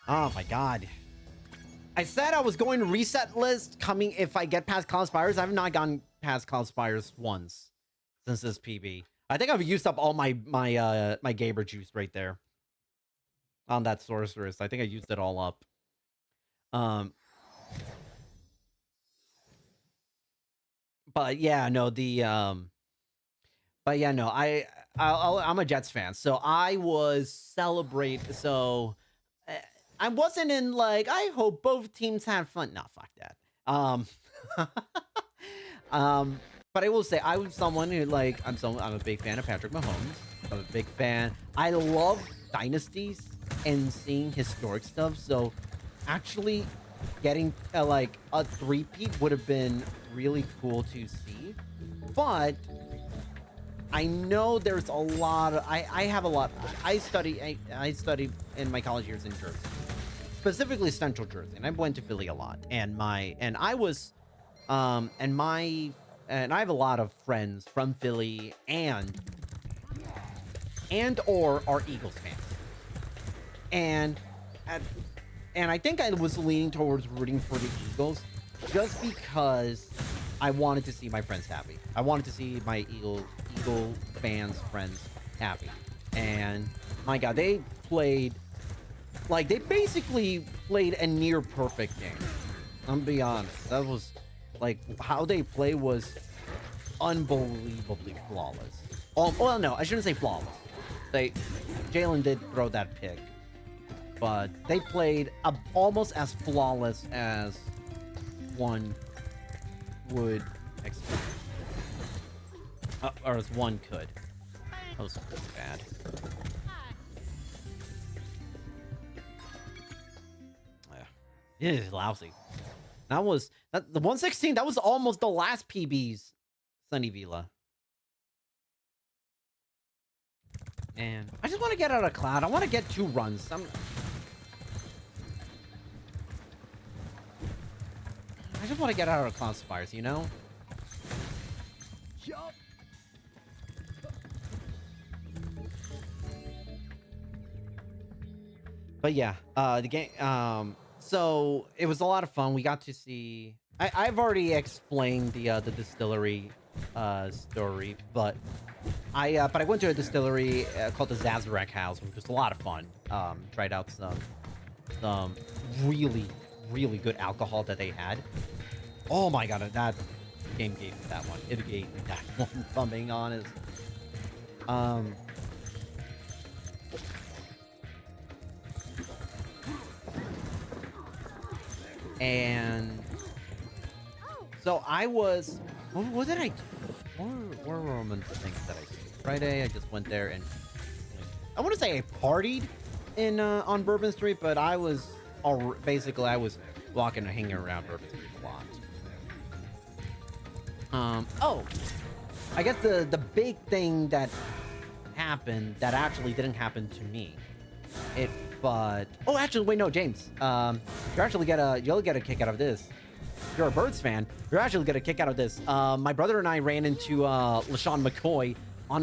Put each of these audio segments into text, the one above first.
Oh my god. I said I was going to reset list coming if I get past Cloud Spires. I have not gone past Cloud Spires once since this PB. I think I've used up all my Gaber juice right there on that sorceress. I think I used it all up. But yeah, no, but yeah, no, I'm a Jets fan, so I was celebrate. So I wasn't in like I hope both teams had fun. No, fuck that. But I will say I was someone who I'm a big fan of Patrick Mahomes. I'm a big fan. I love dynasties and seeing historic stuff. So actually getting like a three-peat would have been really cool to see. But I know there's a lot of I have a lot. I study in my college years in Jersey, specifically Central Jersey, and I went to Philly a lot. And I have a lot of friends from Philly and or are Eagles fans. And I think I was leaning towards rooting for the Eagles just because I wanted to see my friends happy. I wanted to see my Eagle fans friends happy. And my god, they basically played a near perfect game. I'm gonna be honest. That was like how they play was unbelievably flawless. Well, no, I shouldn't say flawless. Jalen did throw that pick, but they played almost as flawless as one would expect, or as one could. That was bad. Yeah, it is lousy. The 116. That was almost the last PB's Sunny Vila. And I just want to get out of Cloud. I want to get 2 runs. I just want to get out of Cloud Spires, you know? But yeah, the game. So it was a lot of fun. We got to see. I've already explained the distillery story, but I went to a distillery called the Zazarek House, which was a lot of fun. Tried out some really good alcohol that they had. Oh my god, that game gave me that one. It gave me that one, if I'm being honest. And so I was. What did I do? Where were the things that I did? Friday, I just went there and I want to say I partied in on Bourbon Street, but I was basically I was walking and hanging around Bourbon Street a lot. Oh, I guess the big thing that happened that actually didn't happen to me. Actually, wait, no, James. You'll get a kick out of this. If you're a Birds fan, you're actually get a kick out of this. My brother and I ran into LaShawn McCoy on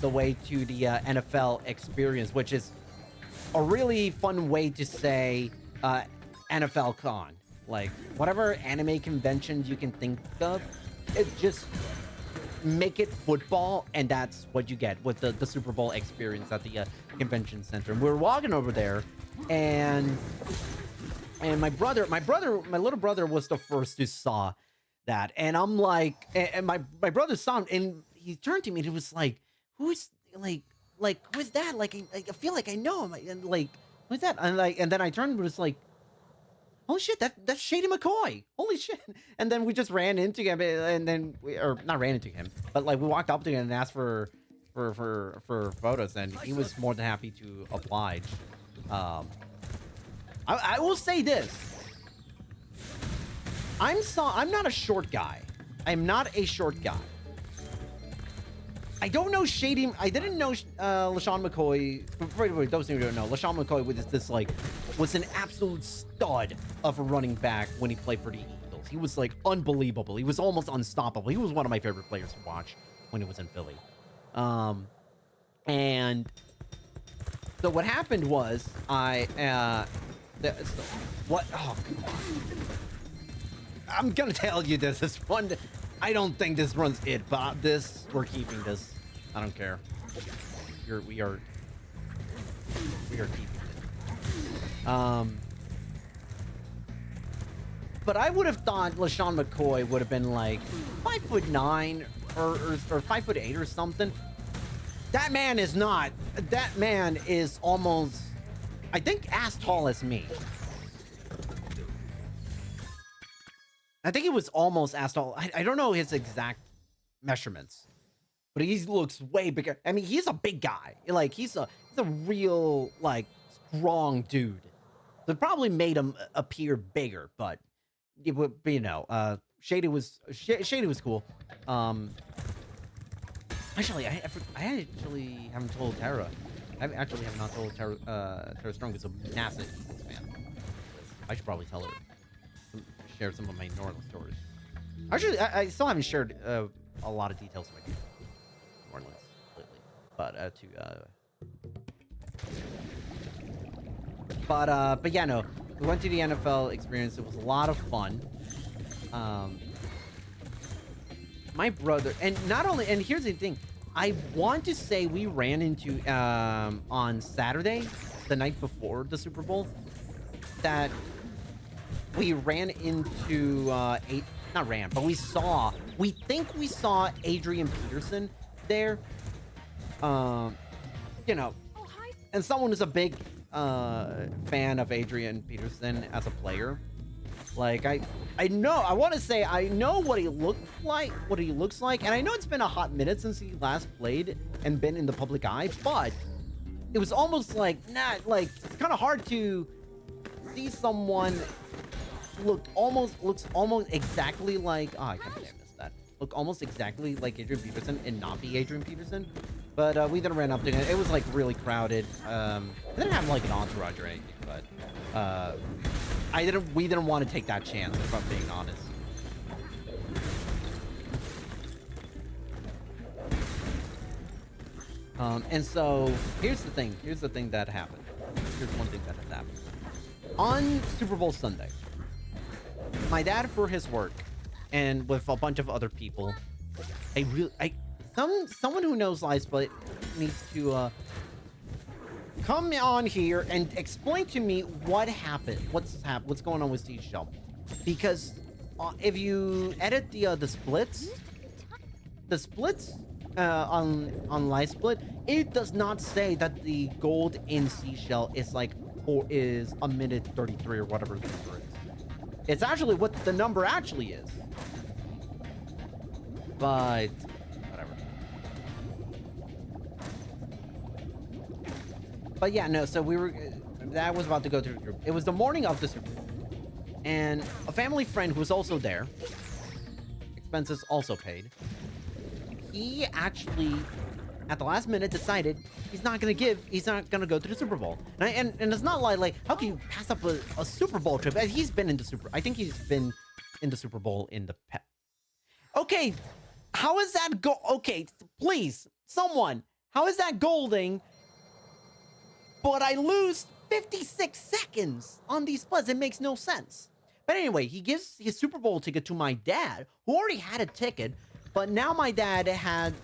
the way to the NFL experience, which is a really fun way to say NFL Con. Like, whatever anime conventions you can think of, it just make it football, and that's what you get with the Super Bowl experience at the convention center. And we were walking over there, and my little brother was the first who saw that, and I'm like, and my brother saw him, and he turned to me and he was like, who's who's that? Like I feel like I know him, and like, who's that? And then I turned and was like, holy shit, that's Shady McCoy. Holy shit. And then we just ran into him, and then or not ran into him, but like we walked up to him and asked for photos, and he was more than happy to oblige. I will say this. I'm not a short guy. I'm not a short guy. I don't know Shady. I didn't know LaShawn McCoy. For those who don't know, LaShawn McCoy was an absolute stud of a running back when he played for the Eagles. He was like unbelievable. He was almost unstoppable. He was one of my favorite players to watch when he was in Philly. And so what happened was What? Oh, come on. I'm gonna tell you this one. I don't think this runs it, but this, we're keeping this. I don't care. We are keeping it. But I would have thought LaShawn McCoy would have been like 5'9" or 5'8" or something. That man is not. That man is almost, I think, as tall as me. I think he was almost as tall. I don't know his exact measurements, but he looks way bigger. I mean, he's a big guy. Like, he's a real, like, strong dude. So it probably made him appear bigger, but it would, you know, Shady was cool. Actually, I actually haven't told Tara. I actually have not told Tara. Tara Strong is a massive Eagles fan. I should probably tell her. Share some of my New Orleans stories. Actually, I still haven't shared a lot of details of my New Orleans lately, but yeah, no, we went to the NFL experience. It was a lot of fun. My brother, and not only, and here's the thing, I want to say we ran into on Saturday, the night before the Super Bowl, that we ran into we think we saw Adrian Peterson there. You know, and someone who's a big fan of Adrian Peterson as a player. Like, I want to say I know what he looks like, and I know it's been a hot minute since he last played and been in the public eye, but it was almost like, it's kind of hard to see someone looks almost exactly like, oh, I can't believe I missed that. Look almost exactly like Adrian Peterson and not be Adrian Peterson. But we then ran up to it. It was like really crowded. It didn't have like an entourage or anything, but we didn't want to take that chance, if I'm being honest. And so here's the thing that happened. Here's one thing that has happened. On Super Bowl Sunday, my dad, for his work, and with a bunch of other people, someone who knows Live Split needs to come on here and explain to me what happened, what's going on with Seashell, because if you edit the splits on Live Split, it does not say that the gold in Seashell is like, or is a minute 33 or whatever the number is. It's actually what the number actually is. But whatever. But yeah, no, so that was about to go to the group. It was the morning of the Super Bowl. And a family friend who was also there, expenses also paid, he actually, at the last minute, decided he's not gonna go to the Super Bowl. And it's not like how can you pass up a Super Bowl trip? He's been in the I think he's been in the Super Bowl in the past. Okay, how is that okay, please, someone, how is that golding? But I lose 56 seconds on these splits. It makes no sense. But anyway, he gives his Super Bowl ticket to my dad, who already had a ticket, but now my dad had,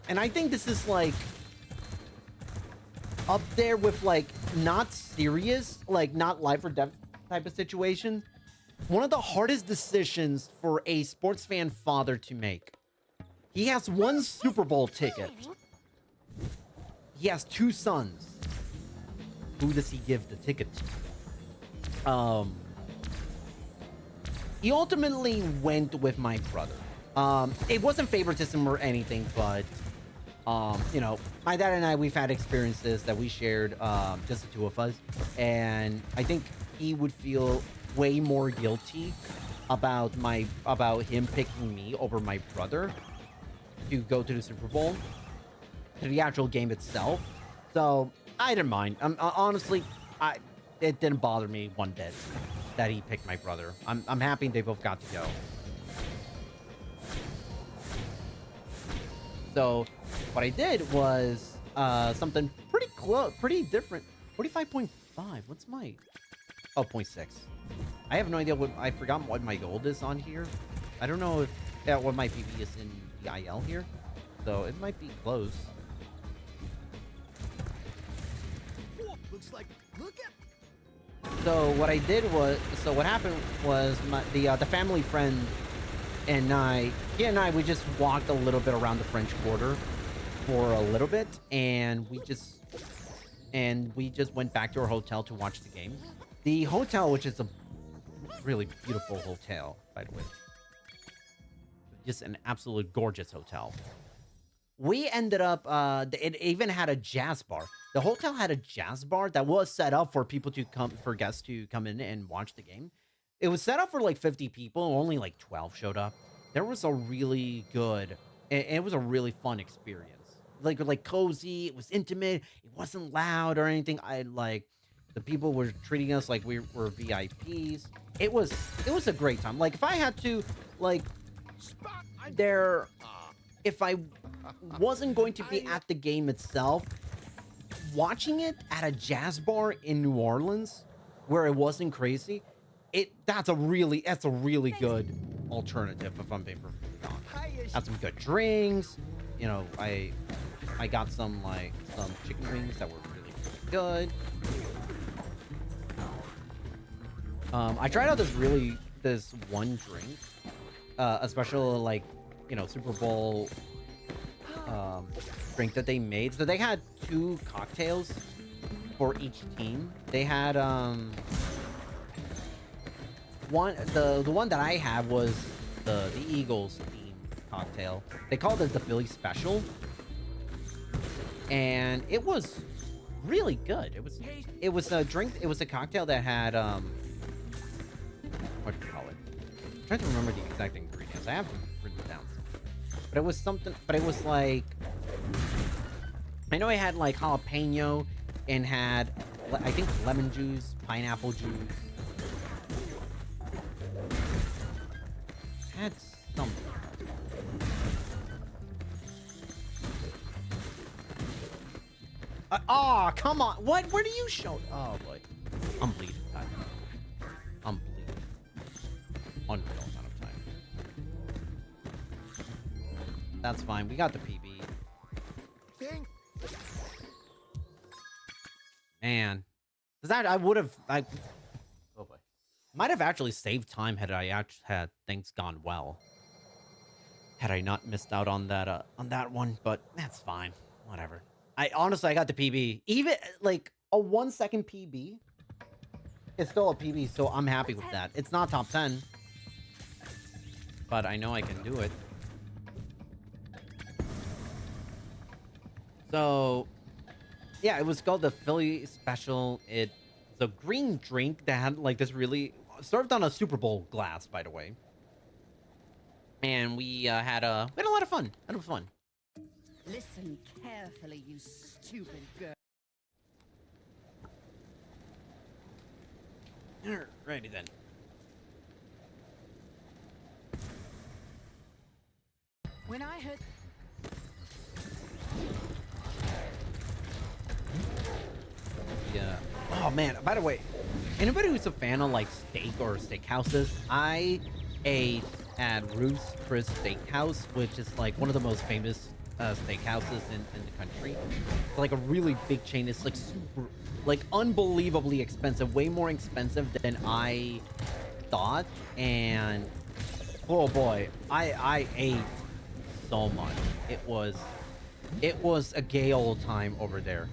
and I think this is like up there with like not serious, like not life or death type of situation. One of the hardest decisions for a sports fan father to make. He has one Super Bowl ticket. He has two sons. Who does he give the ticket to? He ultimately went with my brother. It wasn't favoritism or anything, but you know, my dad and I, we've had experiences that we shared, just the two of us, and I think he would feel way more guilty about him picking me over my brother to go to the Super Bowl, to the actual game itself. So I didn't mind. Honestly, it didn't bother me one bit that he picked my brother. I'm happy they both got to go. So what I did was something pretty close, pretty different. 45.5 0.5. What's my... Oh, 0.6. I have no idea what... I forgot what my gold is on here. I don't know if... Yeah, what my PB is in the IL here. So it might be close. Looks like... Look at... So what I did was... So what happened was the family friend and he and I, we just walked a little bit around the French Quarter for a little bit. And we just went back to our hotel to watch the game. The hotel, which is a really beautiful hotel, by the way. Just an absolute gorgeous hotel. We ended up, it even had a jazz bar. The hotel had a jazz bar that was set up for people to come, for guests to come in and watch the game. It was set up for like 50 people. Only like 12 showed up. There was a really good, it was a really fun experience. Like cozy. It was intimate. It wasn't loud or anything. The people were treating us like we were VIPs. It was a great time. Like if I had to, like, if I wasn't going to be at the game itself, watching it at a jazz bar in New Orleans where it wasn't crazy, that's a really good alternative, if I'm being perfectly honest. Had some good drinks, you know. I got some chicken wings that were really good. I tried out this one drink, a special, like, you know, Super Bowl drink that they made. So they had 2 cocktails for each team. They had the one that I had was the Eagles themed cocktail. They called it the Philly Special, and it was really good. It was a drink. It was a cocktail that had what do you call it? I'm trying to remember the exact ingredients. I have them written down. But it was something, but it was like, I know it had like jalapeno and had, I think, lemon juice, pineapple juice. It had something. Oh, come on. What? Where do you show? Oh, boy. I'm bleeding. I'm bleeding. Unreal amount of time. That's fine. We got the PB. Man. Because I would have... oh, boy. Might have actually saved time had had things gone well. Had I not missed out on that one. But that's fine. Whatever. Honestly, I got the PB. Even, like, a 1 second PB. It's still a PB, so I'm happy with that. It's not top 10. But I know I can do it. So, yeah, it was called the Philly Special. It's a green drink that had, like, this really... Served on a Super Bowl glass, by the way. And we had a lot of fun. Had fun. Listen carefully, you stupid girl. Alrighty then. When I heard... Yeah. Oh, man. By the way, anybody who's a fan of, like, steak or steakhouses, I ate at Ruth's Chris Steakhouse, which is, like, one of the most famous steakhouses in the country. It's like a really big chain. It's like super, like, unbelievably expensive, way more expensive than I thought. And oh boy, I ate so much. It was a gay old time over there.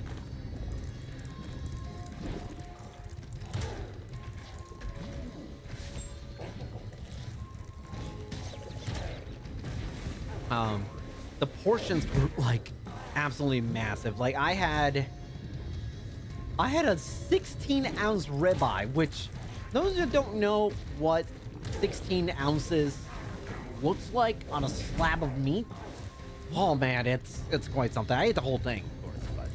The portions were, like, absolutely massive. Like, I had a 16-ounce ribeye, which those who don't know what 16 ounces looks like on a slab of meat, oh man, it's quite something. I ate the whole thing, of course, but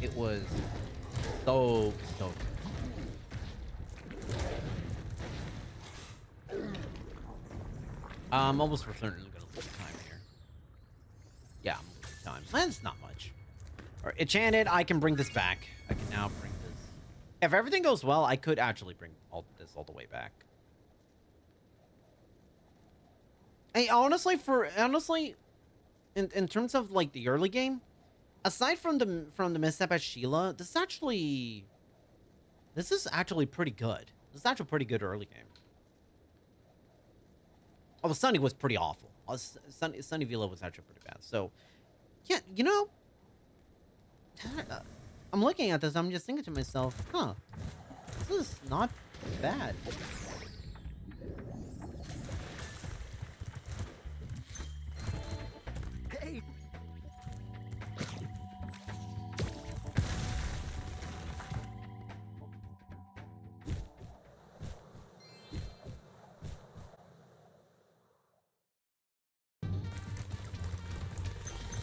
it was so good. I'm almost for certain gonna lose time here. Yeah, I'm losing time. That's not much. All right, enchanted. I can bring this back. I can now bring this If everything goes well, I could actually bring this all the way back. Hey, honestly, in terms of like the early game, aside from the misstep at Sheila, this is actually pretty good. This is actually a pretty good early game. Oh, Sunny was pretty awful. Sunny Villa was actually pretty bad. So, yeah, you know, I'm looking at this. I'm just thinking to myself, huh, this is not bad. Hey,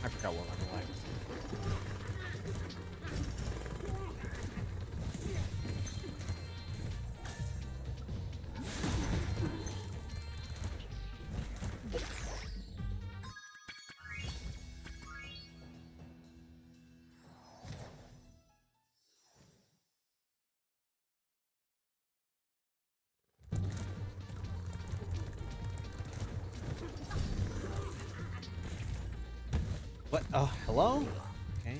I forgot what level I was. What? Oh, hello? Okay.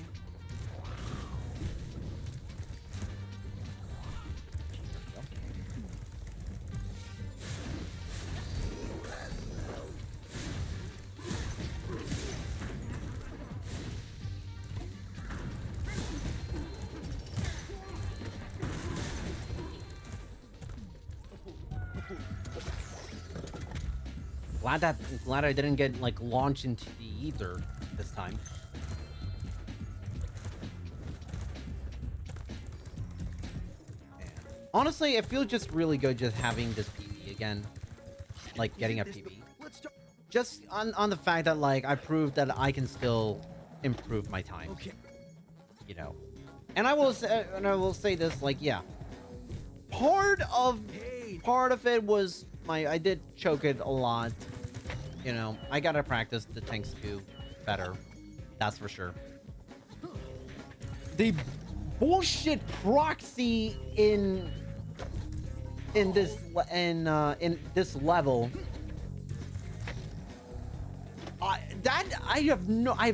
Glad I didn't get like launched into the ether this time. And honestly, it feels just really good just having this PB again, like getting a PB. let's start. Just on the fact that like I proved that I can still improve my time. Okay. You know, and I will say this, like, yeah, part of it was I did choke it a lot. You know, I gotta practice the tank skew better. That's for sure. The bullshit proxy in this level. I've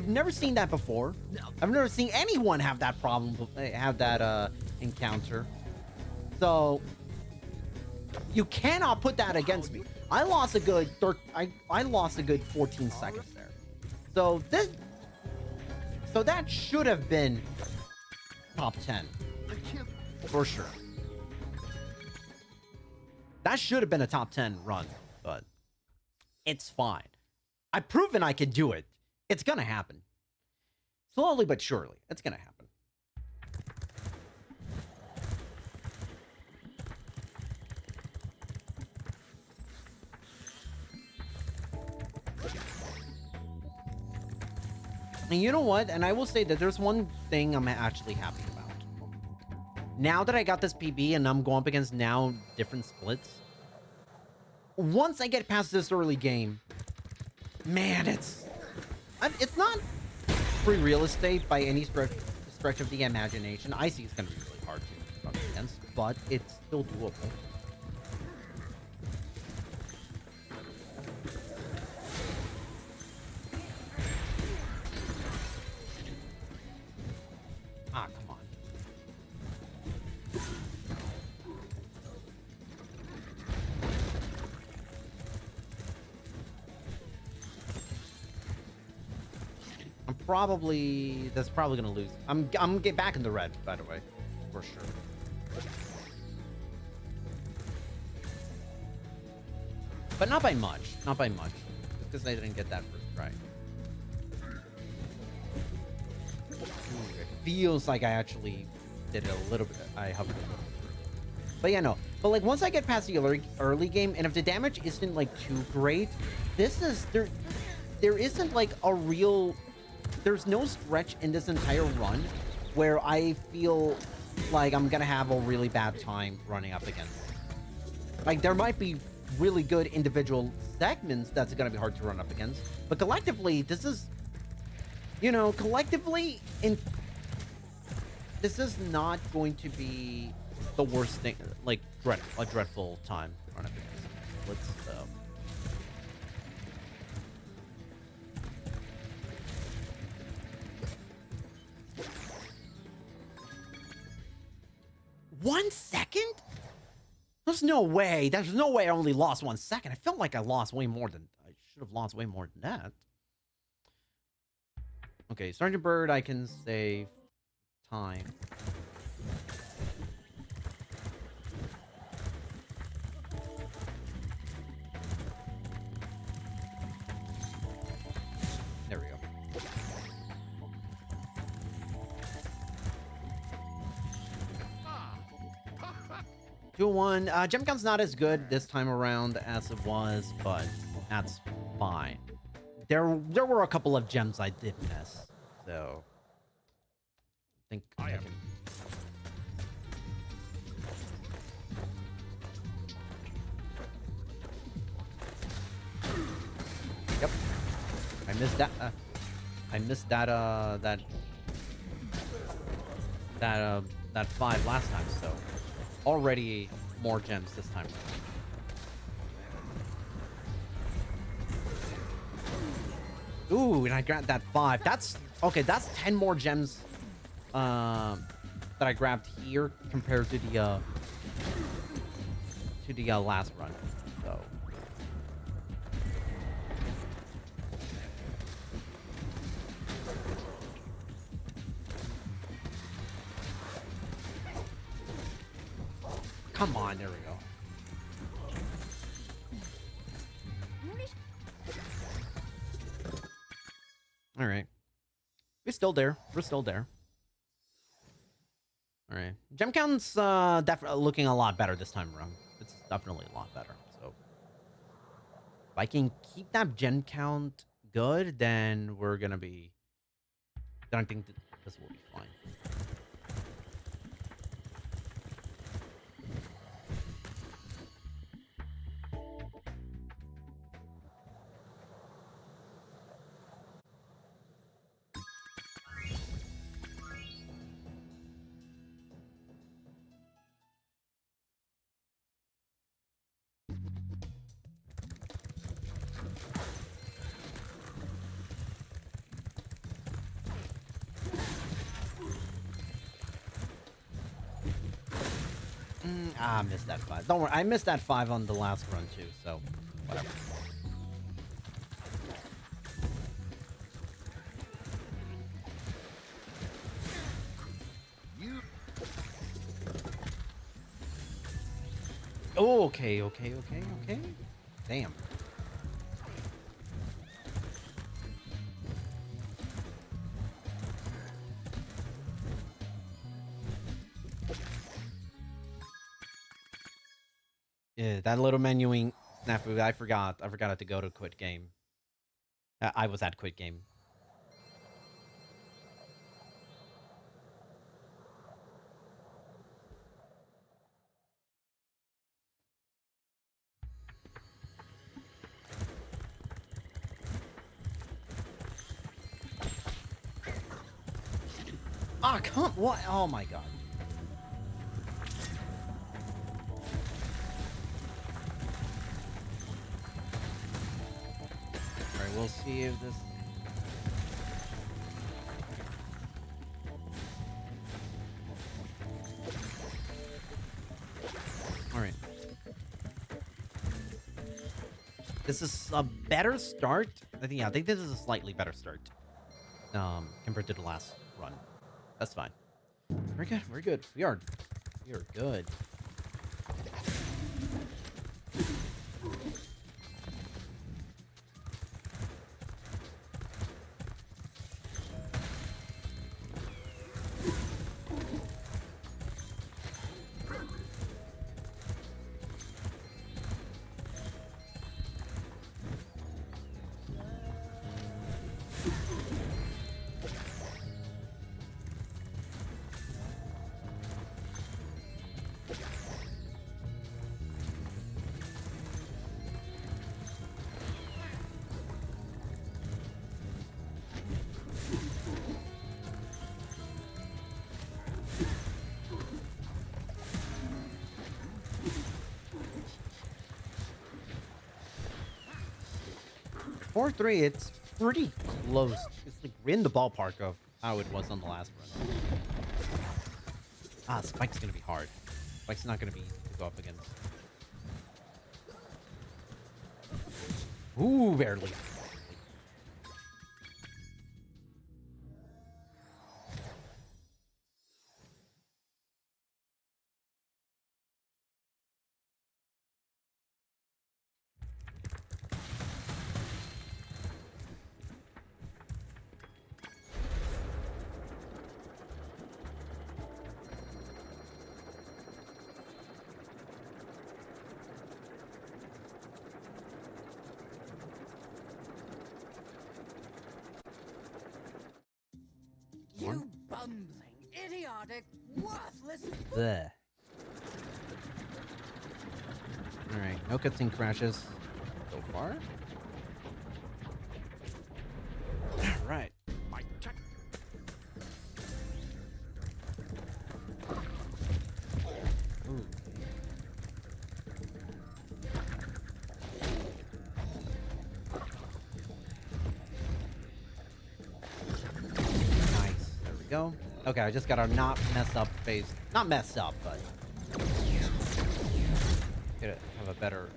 never seen that before. I've never seen anyone have that problem, have that encounter. So you cannot put that against me. I lost a good I lost a good 14 seconds there. So that should have been top 10 I can't. for sure. That should have been a top 10 run, but it's fine. I've proven I can do it. It's gonna happen. Slowly but surely, it's gonna happen. And you know what? And I will say that there's one thing I'm actually happy about. Now that I got this PB and I'm going up against now different splits, once I get past this early game, man, it's not free real estate by any stretch of the imagination. I see it's going to be really hard to run against, but it's still doable. Ah, come on. That's probably gonna lose. I'm gonna get back in the red, by the way, for sure. But not by much. Not by much. Just because I didn't get that first try. It feels like I actually did it a little bit. I hovered a little bit. But yeah, no. But like once I get past the early game, and if the damage isn't like too great, this is there isn't like a real. There's no stretch in this entire run where I feel like I'm gonna have a really bad time running up against it. Like there might be really good individual segments that's gonna be hard to run up against, but collectively, this is, you know, this is not going to be the worst thing, like a dreadful time to run up against. Let's One second? There's no way. There's no way I only lost 1 second. I felt like I lost way more than I should have lost way more than that. Okay, Sergeant Bird, I can save time. There we go. 2-1. Gem count's not as good this time around as it was, but that's fine. There were a couple of gems I did miss, so I think I can. Yep, I missed that. I missed that. That 5 last time, so already more gems this time around. Ooh, and I grabbed that 5. That's okay. That's 10 more gems that I grabbed here compared to the last run. So come on, there we go. All right. We're still there. We're still there. All right. Gem count's definitely looking a lot better this time around. It's definitely a lot better. So if I can keep that gem count good, then we're gonna be. Then I think that this will be fine. I missed that 5. Don't worry, I missed that 5 on the last run too, so whatever. Oh, okay. Damn. Yeah, that little menuing snafu. I forgot to go to quit game. I was at quit game. Ah, come what? Oh my god. Alright, we'll see if this. Alright. This is a better start. I think this is a slightly better start. Compared to the last run. That's fine. We're good. We're good. We are good. 4-3, it's pretty close. It's like in the ballpark of how it was on the last run. Ah, Spike's gonna be hard. Spike's not gonna be easy to go up against. Ooh, barely. You bumbling, idiotic, worthless. Bleh. Alright, no cutscene crashes so far. Alright. Ooh. Nice. There we go. Okay, I just gotta not mess up phase. Not mess up, but gotta have a better.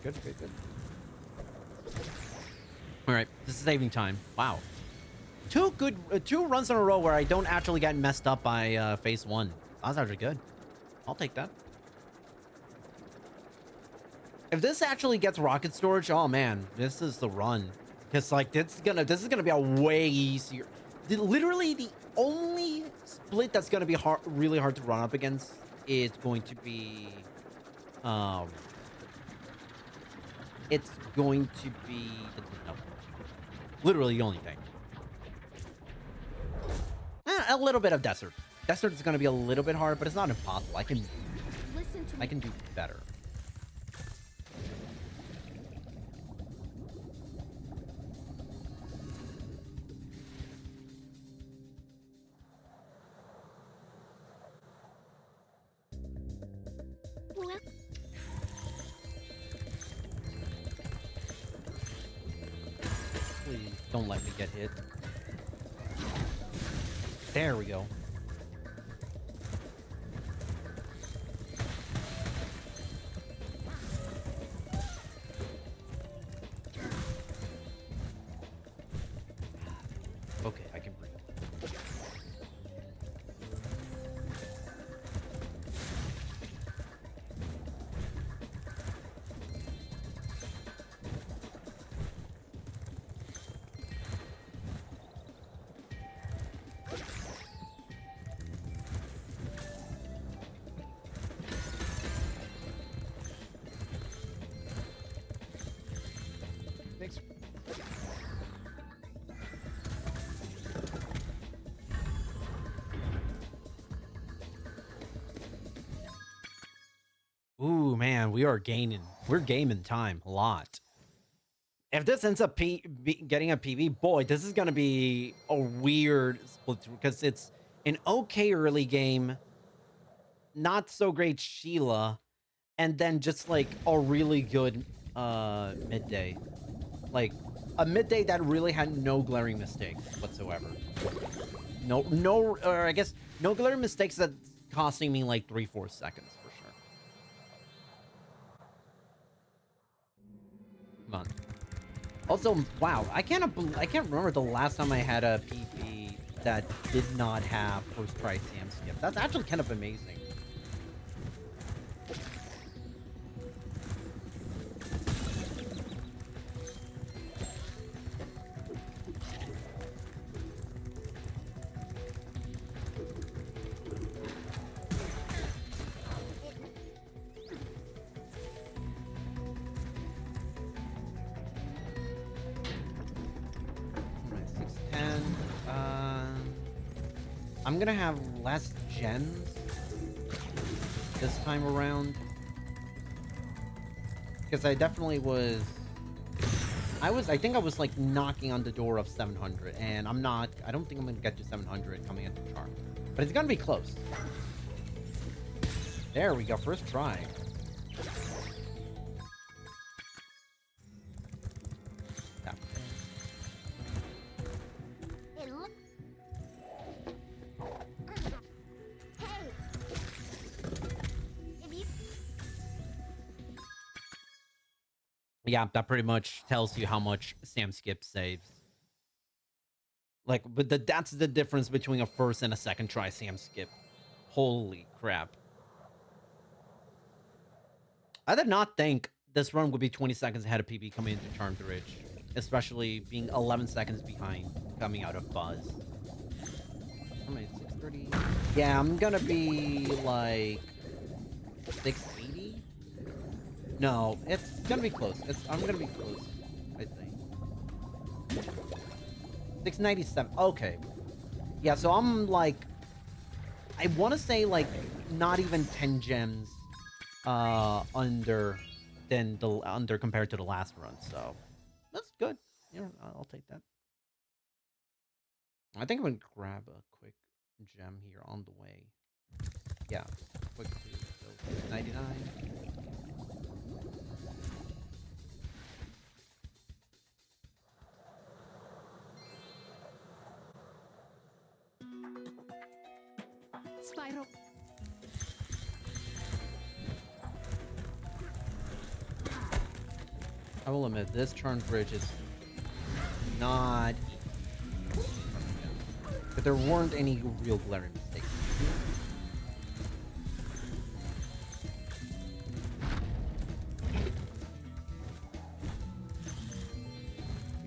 Good. All right, this is saving time. Wow, two runs in a row where I don't actually get messed up by phase one. That's actually good. I'll take that. If this actually gets rocket storage, oh man, this is the run. Because like this is gonna be a way easier. Literally the only split that's gonna be really hard to run up against is going to be it's going to be no, literally the only thing. A little bit of desert. Desert is going to be a little bit hard, but it's not impossible. I can do better. Please don't let me get hit. There we go. Okay, I can breathe. Thanks. Ooh, man, we are gaining. We're gaming time a lot. If this ends up getting a PV, boy, this is going to be a weird split because it's an okay early game, not so great Sheila, and then just like a really good midday. Like a midday that really had no glaring mistakes whatsoever. Or I guess no glaring mistakes that's costing me like 3-4 seconds for sure. Come on. Also, wow, I can't remember the last time I had a PP that did not have first try Sam skip. That's actually kind of amazing. I'm gonna have less gems this time around. Because I definitely was... I think I was like knocking on the door of 700, and I don't think I'm gonna get to 700 coming into Charm. But it's gonna be close. There we go, first try. That. Hey, look. Hey. If you Yeah, that pretty much tells you how much Sam Skip saves. Like, but that's the difference between a first and a second try Sam Skip. Holy crap. I did not think this run would be 20 seconds ahead of PB coming into Charmed Ridge. Especially being 11 seconds behind coming out of Buzz. How many? 630? Yeah, I'm gonna be like 680? No, it's gonna be close. I'm gonna be close, I think. 697. Okay. Yeah, so I'm like, I want to say like not even 10 gems under compared to the last run. So that's good. Yeah, I'll take that. I think I'm gonna grab a quick gem here on the way. Yeah, quick too. So 99. Spyro. I will admit, this turn bridge is not easy. But there weren't any real glaring mistakes.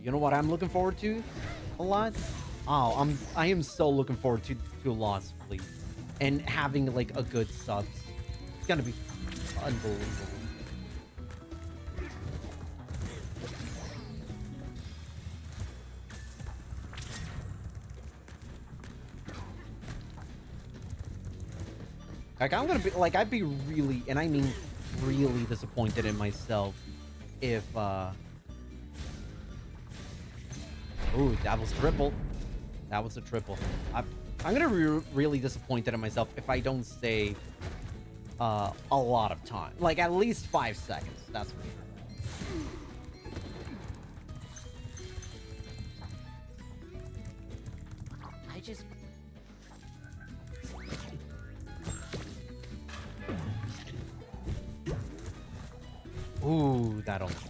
You know what I'm looking forward to a lot? Oh, I am so looking forward to Lost Fleet and having like a good subs. It's gonna be unbelievable. Like I'm gonna be like I'd be really, and I mean really disappointed in myself if ooh, that was triple. That was a triple. I'm gonna be really disappointed in myself if I don't save a lot of time. Like at least 5 seconds. That's for sure. I just... Ooh, that almost.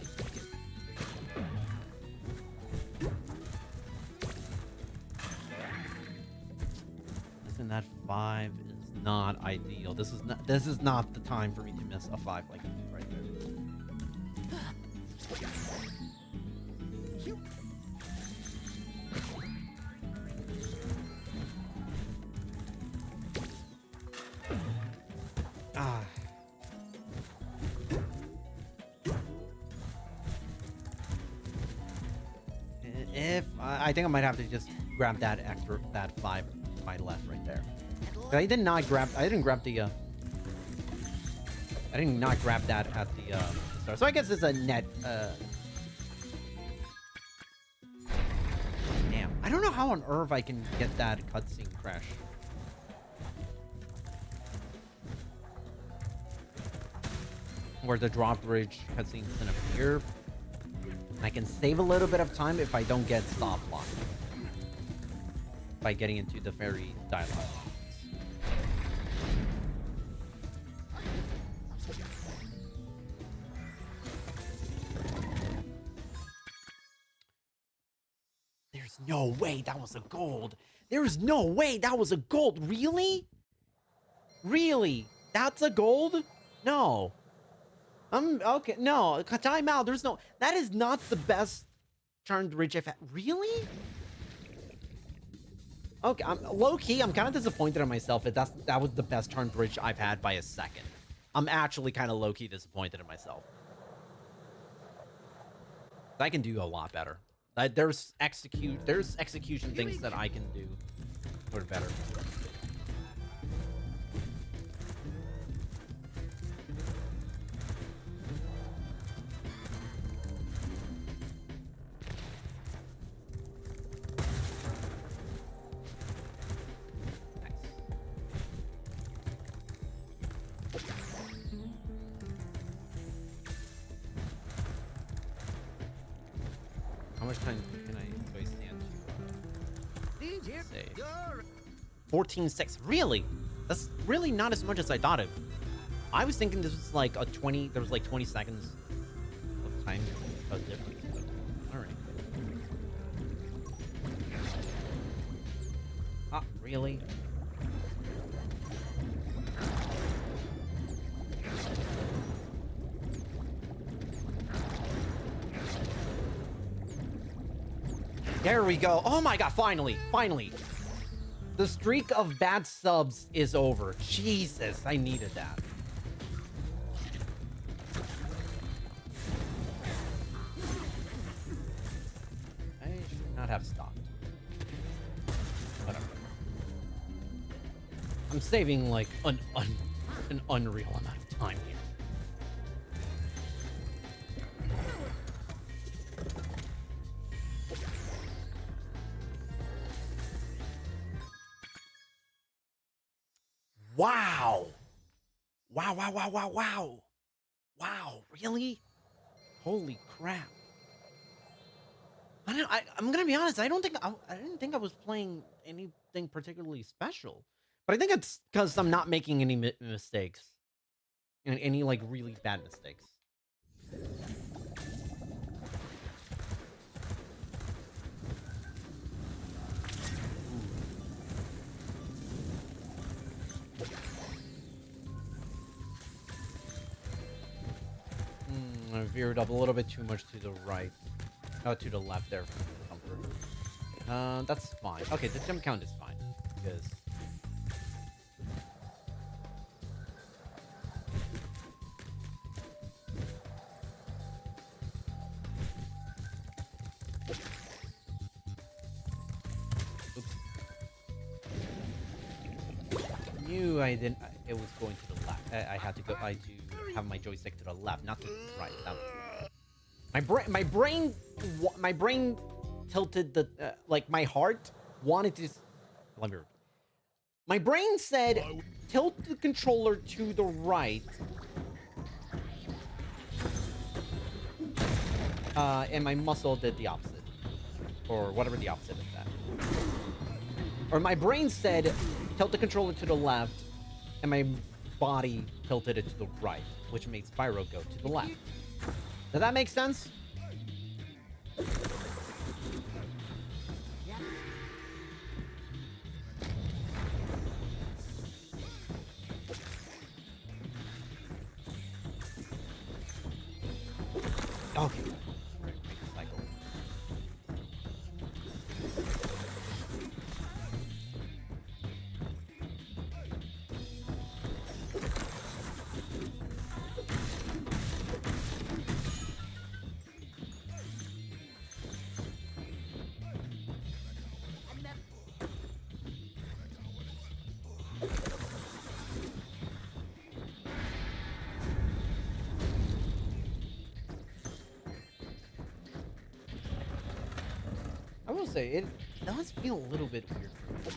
Listen, that 5 is not ideal. This is not the time for me to miss a 5 like this right there. Ah. If I think I might have to just grab that 5 to my left right there. But I didn't grab the I did not grab that at the start. So I guess it's a net damn. I don't know how on earth I can get that cutscene crash. Where the drawbridge cutscene is gonna appear. I can save a little bit of time if I don't get soft locked by getting into the fairy dialogue. There's no way that was a gold. There's no way that was a gold. Really? Really? That's a gold? No. Okay, no, time out. There's no, that is not the best Charmed Ridge I've had. Really? Okay, low-key, I'm kind of disappointed in myself that that was the best Charmed Ridge I've had by a second. I'm actually kind of low-key disappointed in myself. I can do a lot better. There's execution things that I can do sort of better. much time can I actually stand Dean's to here. save? You're 14.6. Really? That's really not as much as I thought it. I was thinking this was like a 20. There was like 20 seconds of time difference. All right. Ah, really? There we go. Oh my god, finally. Finally. The streak of bad subs is over. Jesus, I needed that. I should not have stopped. Whatever. I'm saving like an unreal amount of time here. Wow. Wow, wow, wow, wow, wow. Wow, really? Holy crap. I'm gonna be honest, I didn't think I was playing anything particularly special. But I think it's because I'm not making any mistakes. And any, like, really bad mistakes. I veered up a little bit too much to the right. Not to the left there for comfort. That's fine. Okay, the jump count is fine. Because... Knew I didn't. It was going to the left. I had to go. I had to have my joystick to the left, not to the right. That was... My brain tilted the like my heart wanted to. Let me. My brain said, tilt the controller to the right. And my muscle did the opposite, or whatever the opposite of that. Or my brain said, tilt the controller to the left, and my body tilted it to the right, which made Spyro go to the left. Does that make sense? Okay. Cycle. I will say, it does feel a little bit weird for me.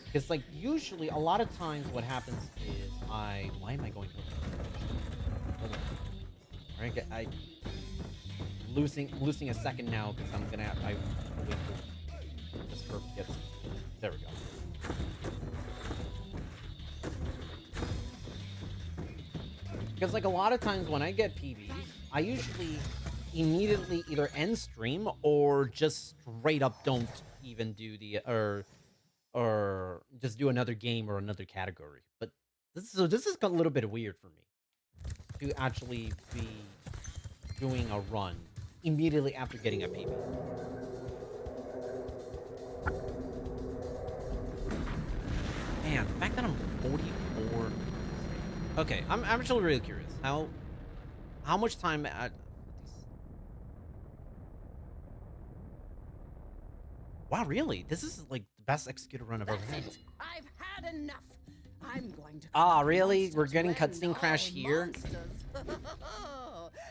Because, like, usually, a lot of times what happens is why am I going to... Alright, I'm losing a second now, because I'm gonna have... I wait for this curve to get... There we go. Because, like, a lot of times when I get PBs, I usually... immediately either end stream or just straight up don't even do the or just do another game or another category. But this is a little bit weird for me to actually be doing a run immediately after getting a PB. Man, the fact that I'm 44. Okay, I'm actually really curious. How much time Wow, really? This is like the best executed run I've ever had. That's it. I've had enough. I'm going to. Ah, really? We're getting cutscene crash here?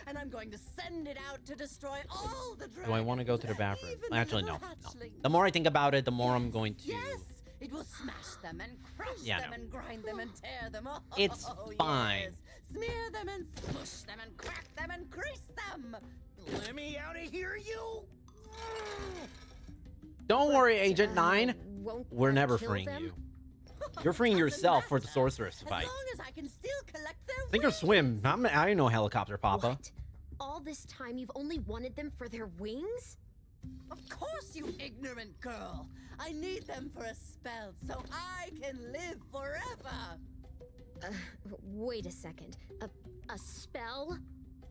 And I'm going to send it out to destroy all the dragons. Do I want to go to the bathroom? Even Actually, the no. hatchlings. The more I think about it, the more I'm going to... Yes, it will smash them and crush them and grind them and tear them. Oh, It's fine. Yes. Smear them and smush them and crack them and crease them. Let me out of here, you! Don't worry, Agent 9. Won't We're that never kill freeing them? you. You're freeing Doesn't yourself for the matter, sorceress as fight. long as I can still collect their Sink or wings. swim. I ain't no helicopter, Papa. What? All this time you've only wanted them for their wings? Of course, you ignorant girl. I need them for a spell so I can live forever. Wait a second. A spell?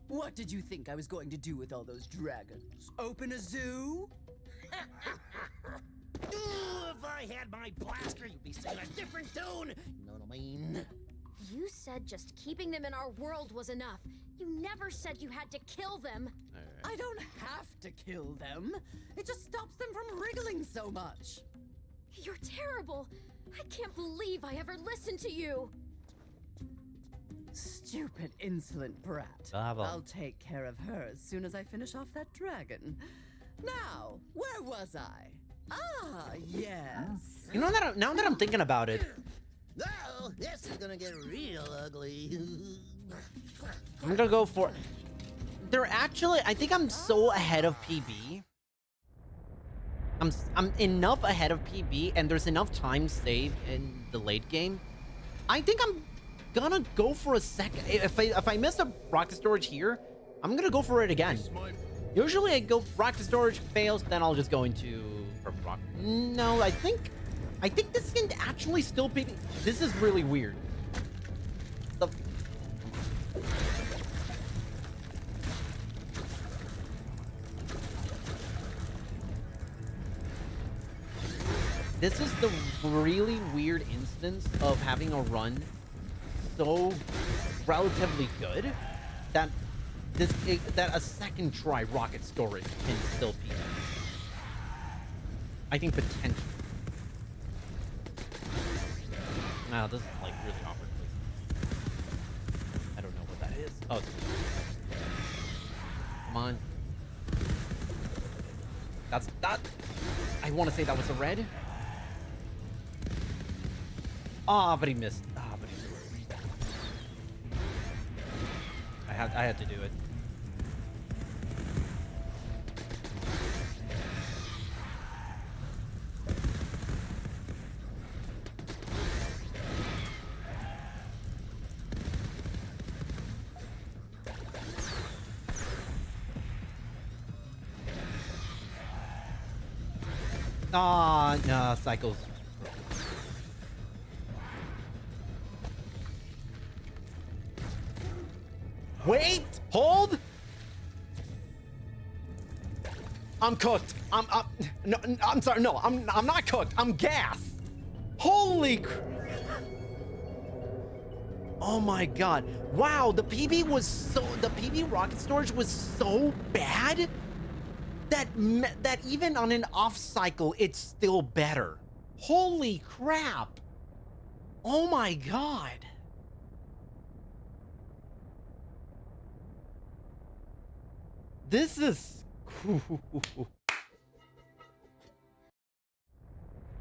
What did you think I was going to do with all those dragons? Open a zoo? Ooh, if I had my blaster, you'd be singing a different tune. You know what I mean? You said just keeping them in our world was enough. You never said you had to kill them. I don't have to kill them. It just stops them from wriggling so much. You're terrible. I can't believe I ever listened to you. Stupid, insolent brat. Bravo. I'll take care of her as soon as I finish off that dragon. Now, where was I? Ah, yes. You know that now that I'm thinking about it, Oh, this is gonna get real ugly. I'm gonna go for. They're actually. I think I'm so ahead of PB. I'm enough ahead of PB, and there's enough time saved in the late game. I think I'm gonna go for a second. If I miss a rocket storage here, I'm gonna go for it again. Usually I go rocket storage, fails, then I'll just go into purple rock. No, I think this can actually still be. This is really weird. The This is the really weird instance of having a run so relatively good that that a second try rocket storage can still be. I think potentially. Now this is like really awkward. I don't know what that is. Oh, come on. That's that. I want to say that was a red. Ah, but he missed. Ah, but he missed. I had to do it. Ah, no, cycles. Wait, hold. I'm cooked. No, I'm sorry. No, I'm not cooked. I'm gas. Holy oh my god. Wow, the PB rocket storage was so bad that even on an off cycle it's still better. Holy crap. Oh my god. This is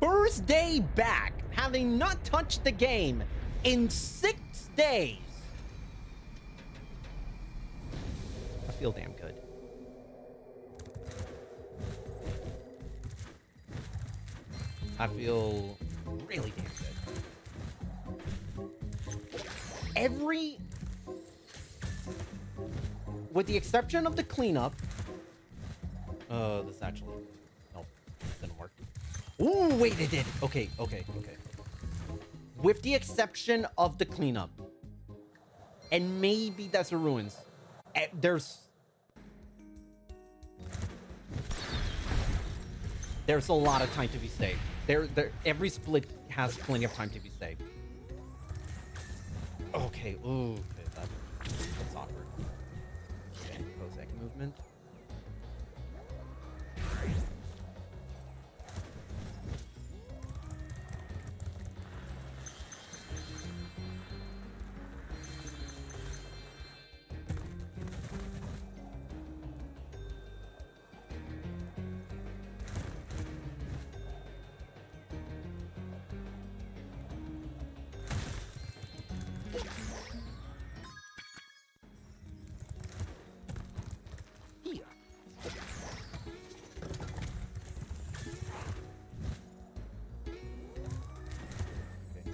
first day back, having not touched the game in 6 days. I feel damn good. I feel really damn good. With the exception of the cleanup. This actually, nope, this didn't work. Ooh, wait, it did. Okay. With the exception of the cleanup, and maybe that's the ruins. There's a lot of time to be saved. Every split has plenty of time to be saved. Okay. Ooh, okay, that's awkward. Okay, Cossack movement.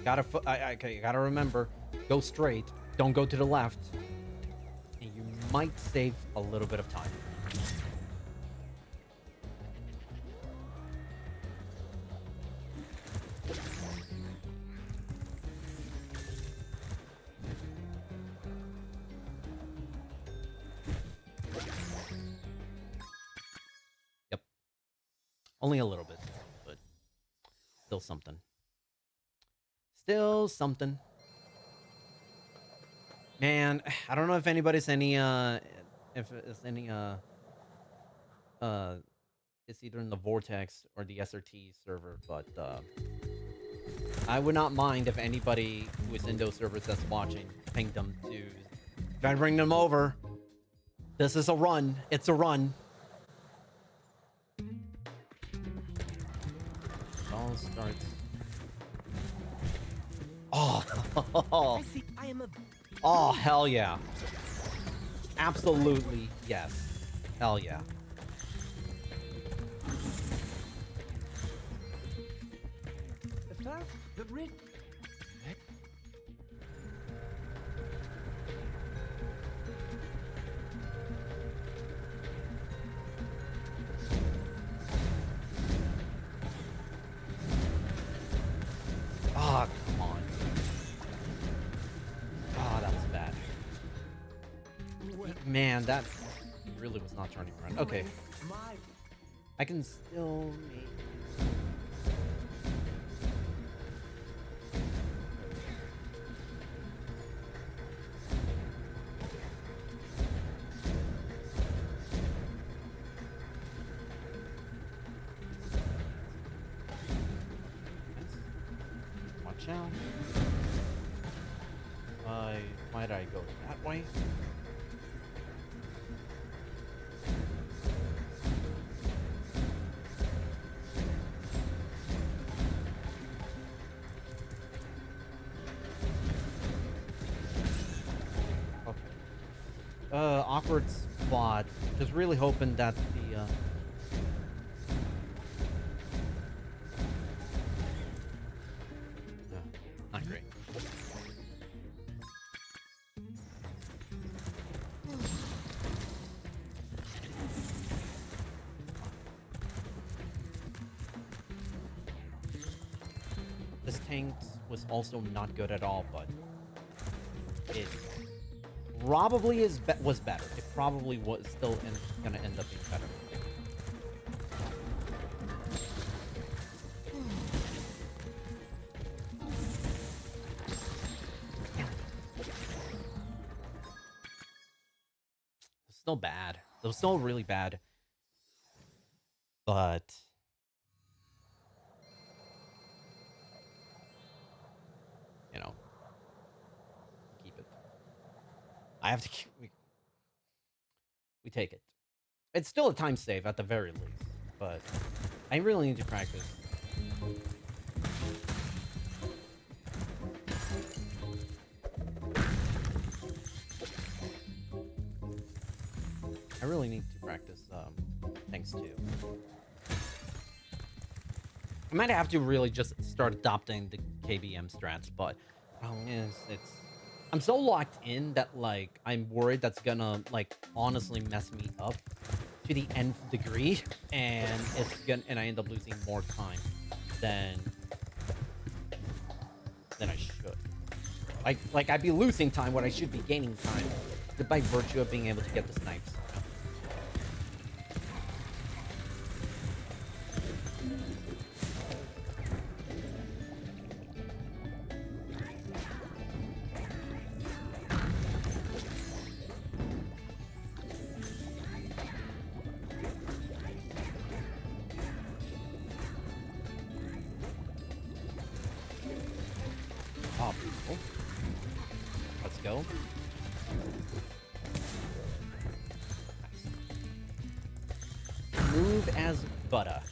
Gotta remember, go straight. Don't go to the left. And you might save a little bit of time. Yep. Only a little bit, but still something. Still something. Man, I don't know if anybody's any if it's any it's either in the Vortex or the SRT server, but I would not mind if anybody who is in those servers that's watching pinged them to try to bring them over. This is a run. It's a run. It all starts. Oh, I see. I am a. oh, hell yeah. Absolutely, yes. Hell yeah. The first, the red. Ah, come on. Ah, that was bad. Man, that really was not turning around. Okay, My. I can still make... Watch out. Why did I go that way? Okay. Awkward spot. Just really hoping that the not great. This tank was also not good at all, but it probably was better. It probably was still gonna end up being better. It's still bad. It was still really bad. But you know, keep it. I have to keep, we take it. It's still a time save at the very least, but I really need to practice. I really need to practice things too. I might have to really just start adopting the KBM strats, but the problem is I'm so locked in that like I'm worried that's gonna like honestly mess me up to the nth degree, and I end up losing more time than I should. Like I'd be losing time when I should be gaining time by virtue of being able to get the snipes. Oh, beautiful. Let's go. Nice. Move as butter.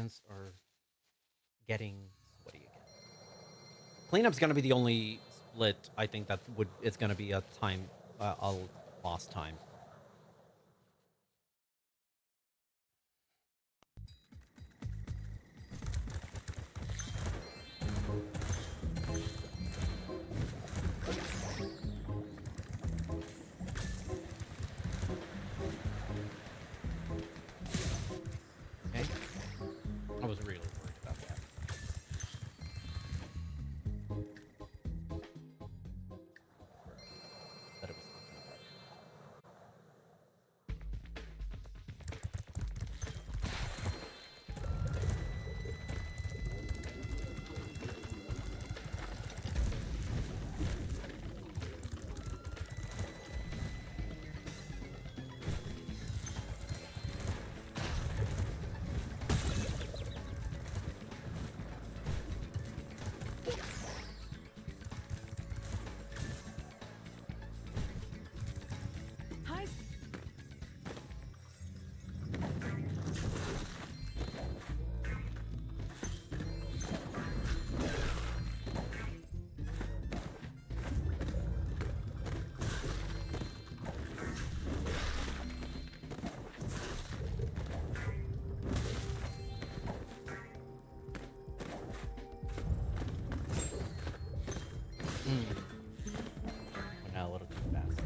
hands are getting sweaty again. Cleanup's gonna be the only split I think that it's gonna be a time a lost time. Okay. I was really worried about that. But it was not gonna work. Hi. Went out a little too fast.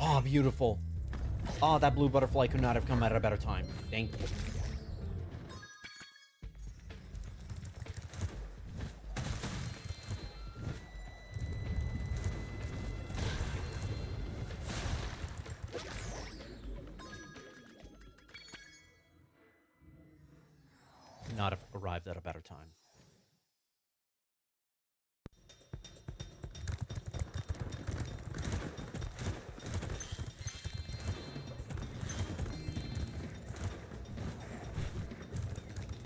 Oh, beautiful. Oh, that blue butterfly could not have come at a better time. Thank you. Could not have arrived at a better time.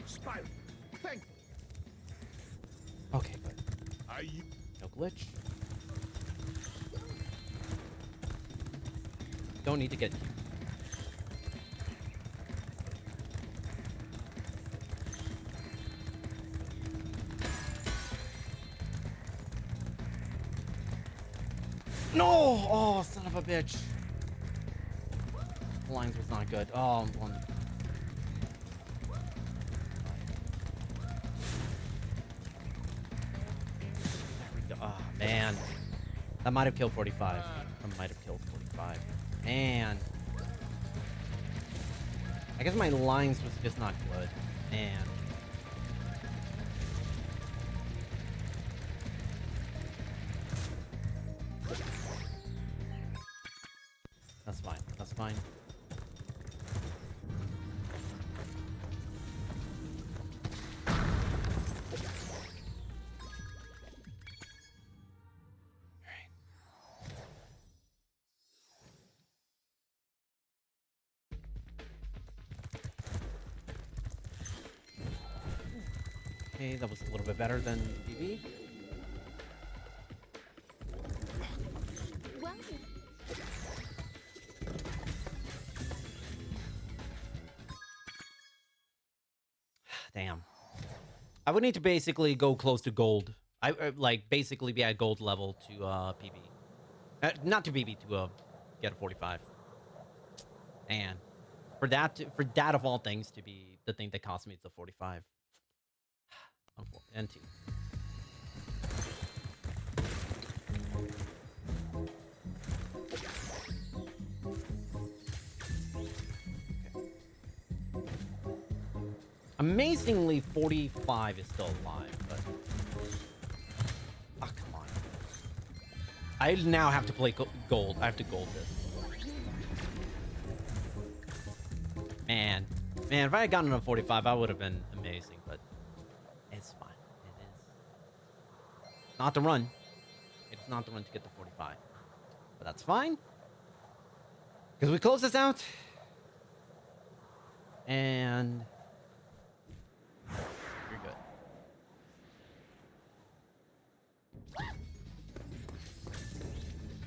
Spyro, thank Okay, good. you. No glitch. Don't need to get... No! Oh, son of a bitch. The lines was not good. Oh, I'm one. Oh, man. That might have killed 45. That might have killed 45. Man. I guess my lines was just not good. Man. That's fine. That's fine. Okay, that was a little bit better than BB. Well, Damn. I would need to basically go close to gold. I like basically be at gold level to PB. Not to PB, to get a 45. And for that of all things to be the thing that cost me the 45. And 2. Amazingly, 45 is still alive, but... Oh, come on. I now have to play gold. I have to gold this. Man, if I had gotten a 45, I would have been amazing, but it's fine. It is. Not the run. It's not the run to get the 45. But that's fine. Because we close this out. And you're good.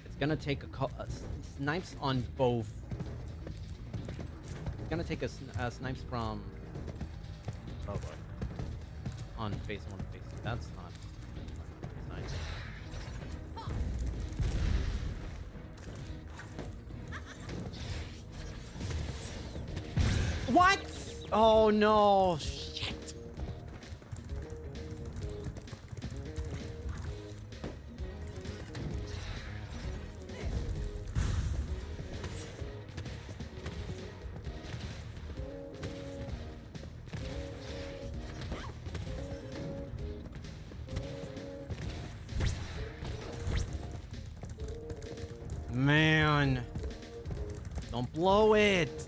It's gonna take a snipes on both. It's gonna take a snipes from. Oh boy. On phase 1 and phase 2. That's not nice. What? Oh no. Shit. Man. Don't blow it.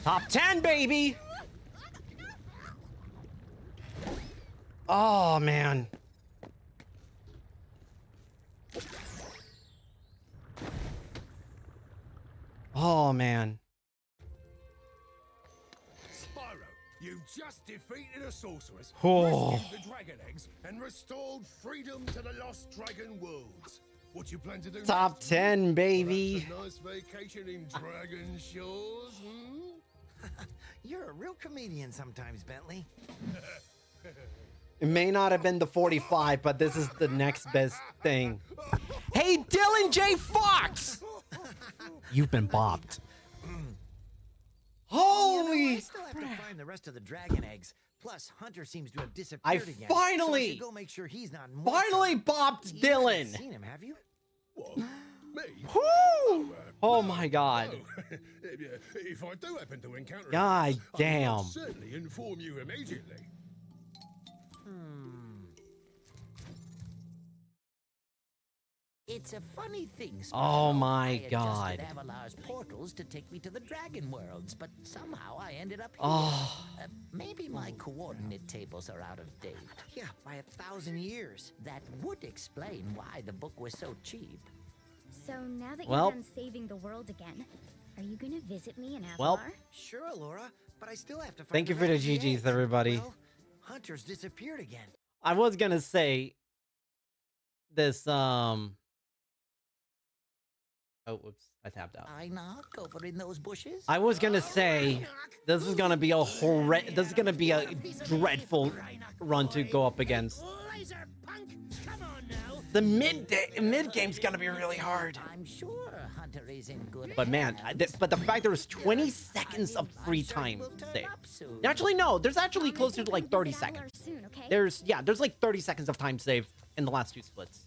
Top 10, baby! Oh, man. Oh, man. Spyro, you just defeated a sorceress, Oh. rescued the dragon eggs, and restored freedom to the lost dragon worlds. What you plan to do Top next? 10, baby. Perhaps a nice vacation in Dragon Shores, hmm? You're a real comedian sometimes, Bentley. It may not have been the 45, but this is the next best thing. Hey, Dylan J. Fox! You've been bopped. Holy I still have to find the rest of the dragon eggs. Plus, Hunter seems to have I disappeared again. finally- So I should go make sure he's not in more Finally trouble. bopped You haven't Dylan! seen him, have you? What? Me? Woo! Oh my god. No. If I do happen to encounter him, God I'll damn. certainly inform you immediately. It's a funny thing, Spyro. Oh my I adjusted God. Avalar's portals to take me to the dragon worlds, but somehow I ended up here. Oh. Maybe my coordinate tables are out of date. Yeah, by 1,000 years. That would explain why the book was so cheap. So now that Well- you're done saving the world again, are you gonna visit me in Avalar? Well- Sure, Laura, but I still have to find Thank you the for the rest of GGs, eggs. everybody. Well, Hunter's disappeared again. I was gonna say this, Oh, whoops. I tapped out. I knock over in those bushes. I was gonna say this is gonna be a this is gonna be a dreadful run to go up against. Laser punk, come on now. The mid game's gonna be really hard. I'm sure Hunter is in good But man, hands. but the fact there's 20 seconds of free time saved. Actually, no, there's actually closer to like 30 seconds. Soon, okay? There's like 30 seconds of time saved in the last two splits.